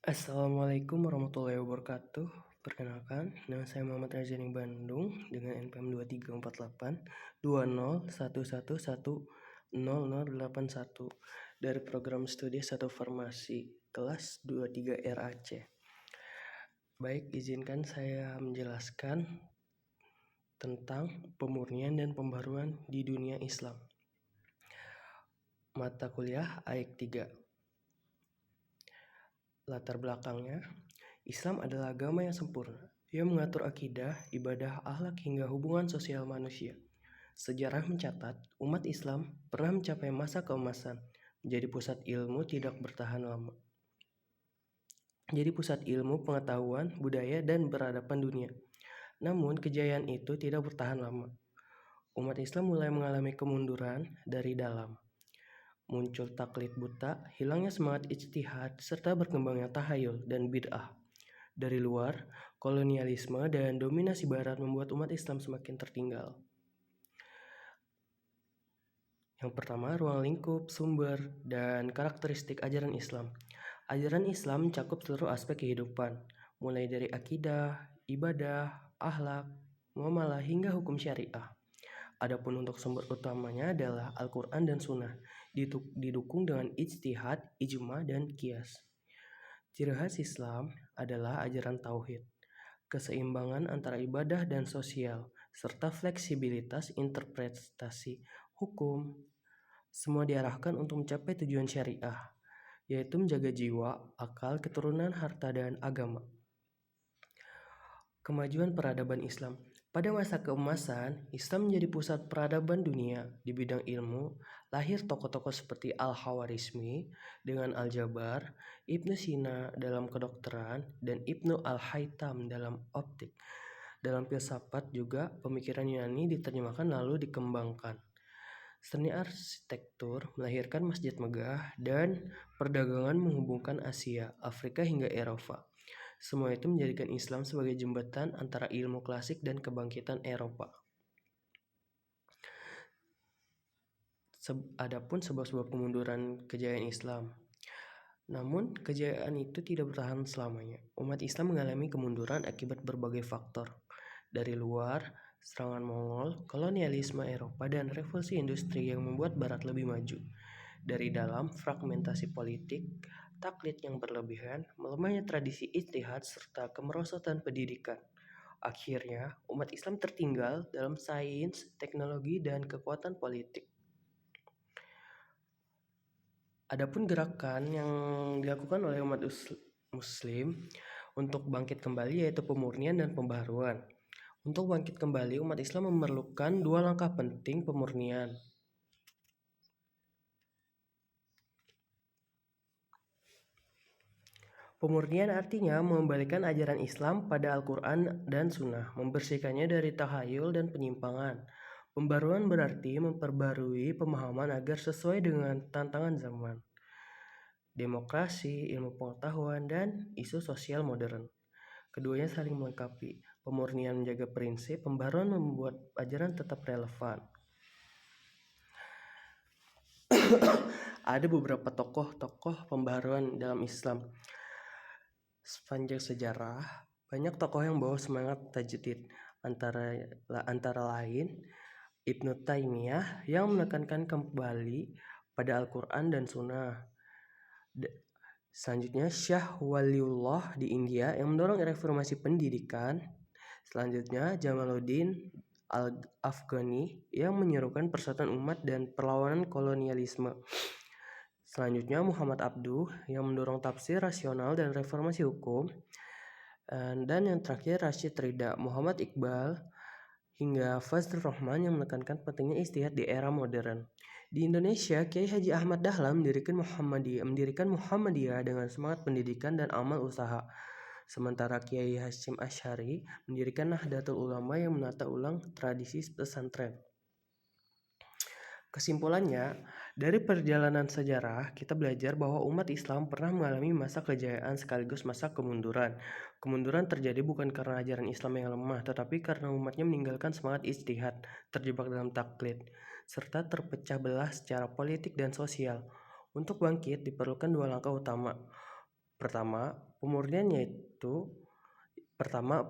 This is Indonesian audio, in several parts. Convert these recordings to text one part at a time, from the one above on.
Assalamualaikum warahmatullahi wabarakatuh. Perkenalkan, nama saya Muhammad Rajani Bandung dengan NPM 2348 dari program studi 1 Farmasi kelas 23 RAC. Baik, izinkan saya menjelaskan tentang pemurnian dan pembaruan di dunia Islam. Mata kuliah AIK 3. Latar belakangnya, Islam adalah agama yang sempurna. Ia mengatur akidah, ibadah, akhlak hingga hubungan sosial manusia. Sejarah mencatat, umat Islam pernah mencapai masa keemasan, menjadi pusat ilmu tidak bertahan lama. Jadi pusat ilmu, pengetahuan, budaya, dan peradaban dunia. Namun, kejayaan itu tidak bertahan lama. Umat Islam mulai mengalami kemunduran dari dalam. Muncul taklid buta, hilangnya semangat ijtihad, serta berkembangnya tahayul dan bid'ah. Dari luar, kolonialisme dan dominasi barat membuat umat Islam semakin tertinggal. Yang pertama, ruang lingkup, sumber, dan karakteristik ajaran Islam. Ajaran Islam mencakup seluruh aspek kehidupan, mulai dari akidah, ibadah, akhlak, muamalah, hingga hukum syariah. Adapun untuk sumber utamanya adalah Al-Quran dan Sunnah, didukung dengan ijtihad, ijma, dan qiyas. Ciri khas Islam adalah ajaran tauhid, keseimbangan antara ibadah dan sosial, serta fleksibilitas interpretasi hukum. Semua diarahkan untuk mencapai tujuan syariah, yaitu menjaga jiwa, akal, keturunan, harta, dan agama. Kemajuan peradaban Islam. Pada masa keemasan, Islam menjadi pusat peradaban dunia di bidang ilmu. Lahir tokoh-tokoh seperti Al-Khawarizmi dengan Al-Jabar, Ibnu Sina dalam kedokteran, dan Ibnu Al-Haytham dalam optik. Dalam filsafat juga, pemikiran Yunani diterjemahkan lalu dikembangkan. Seni arsitektur melahirkan Masjid Megah dan perdagangan menghubungkan Asia, Afrika hingga Eropa. Semua itu menjadikan Islam sebagai jembatan antara ilmu klasik dan kebangkitan Eropa. Adapun sebab-sebab kemunduran kejayaan Islam. Namun, kejayaan itu tidak bertahan selamanya. Umat Islam mengalami kemunduran akibat berbagai faktor. Dari luar, serangan Mongol, kolonialisme Eropa, dan revolusi industri yang membuat Barat lebih maju. Dari dalam, fragmentasi politik, taklid yang berlebihan, melemahnya tradisi ijtihad, serta kemerosotan pendidikan. Akhirnya, umat Islam tertinggal dalam sains, teknologi, dan kekuatan politik. Adapun gerakan yang dilakukan oleh umat Muslim untuk bangkit kembali yaitu pemurnian dan pembaharuan. Untuk bangkit kembali, umat Islam memerlukan dua langkah penting pemurnian. Pemurnian artinya mengembalikan ajaran Islam pada Al-Quran dan Sunnah, membersihkannya dari tahayul dan penyimpangan. Pembaruan berarti memperbarui pemahaman agar sesuai dengan tantangan zaman, demokrasi, ilmu pengetahuan, dan isu sosial modern. Keduanya saling melengkapi. Pemurnian menjaga prinsip, pembaruan membuat ajaran tetap relevan. Ada beberapa tokoh-tokoh pembaruan dalam Islam. Sepanjang sejarah, banyak tokoh yang bawa semangat tajdid, antara lain Ibnu Taimiyah yang menekankan kembali pada Al-Quran dan Sunnah. Selanjutnya Syah Waliullah di India yang mendorong reformasi pendidikan. Selanjutnya Jamaluddin Al-Afghani yang menyerukan persatuan umat dan perlawanan kolonialisme. Selanjutnya Muhammad Abduh yang mendorong tafsir rasional dan reformasi hukum. Dan yang terakhir Rashid Ridha, Muhammad Iqbal, hingga Fazlur Rahman yang menekankan pentingnya ijtihad di era modern. Di Indonesia, Kiai Haji Ahmad Dahlan mendirikan Muhammadiyah dengan semangat pendidikan dan amal usaha. Sementara Kiai Hasyim Asy'ari mendirikan Nahdlatul Ulama yang menata ulang tradisi pesantren. Kesimpulannya, dari perjalanan sejarah, kita belajar bahwa umat Islam pernah mengalami masa kejayaan sekaligus masa kemunduran. Kemunduran terjadi bukan karena ajaran Islam yang lemah, tetapi karena umatnya meninggalkan semangat ijtihad, terjebak dalam taklid, serta terpecah belah secara politik dan sosial. Untuk bangkit diperlukan dua langkah utama.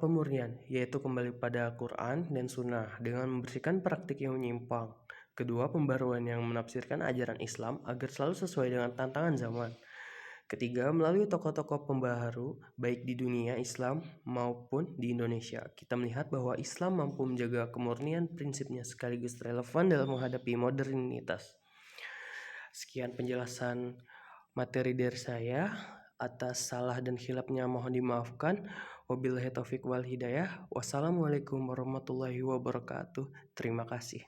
Pemurnian, yaitu kembali pada Al-Quran dan Sunnah dengan membersihkan praktik yang menyimpang. Kedua, pembaruan yang menafsirkan ajaran Islam agar selalu sesuai dengan tantangan zaman. Ketiga, melalui tokoh-tokoh pembaharu, baik di dunia Islam maupun di Indonesia, kita melihat bahwa Islam mampu menjaga kemurnian prinsipnya sekaligus relevan dalam menghadapi modernitas. Sekian penjelasan materi dari saya. Atas salah dan khilafnya mohon dimaafkan. Wabillahi taufik wal hidayah. Wassalamualaikum warahmatullahi wabarakatuh. Terima kasih.